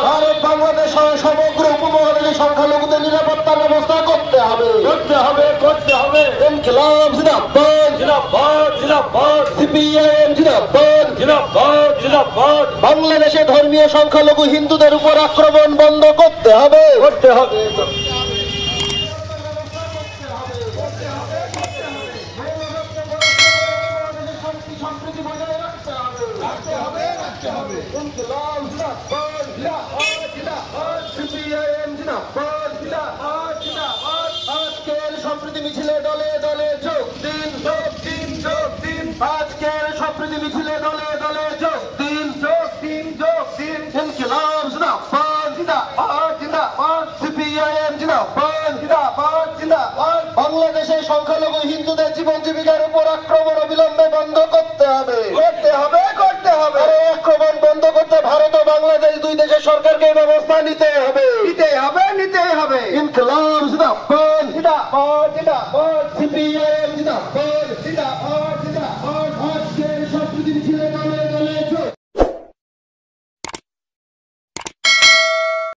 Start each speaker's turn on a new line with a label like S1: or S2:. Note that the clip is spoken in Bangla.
S1: ভারত বাংলাদেশ সমগ্র উপমহাদেশে সংখ্যালঘুদের নিরাপত্তা ব্যবস্থা করতে হবে। ইনকিলাব জিন্দাবাদ, সিপিআইএম জিন্দাবাদ। বাংলাদেশে ধর্মীয় সংখ্যালঘু হিন্দুদের উপর আক্রমণ বন্ধ করতে হবে। আজকের সম্প্রীতি মিছিলে দলে দলে যোগ দিন। আজকের সম্প্রীতি মিছিলে দলে দলে যোগ দিন। ইনকিলাব জিন্দাবাদ, সিপিআইএম জিন্দাবাদ। বাংলাদেশে সংখ্যালঘু হিন্দুদের জীবন জীবিকার উপর আক্রমণ অবিলম্বে বন্ধ করতে হবে। আক্রমণ বন্ধ করতে ভারত ও বাংলাদেশ দুই দেশের সরকারকে ব্যবস্থা নিতে হবে। ইনকিলাব জিন্দাবাদ, সিপিআইএম জিন্দাবাদ।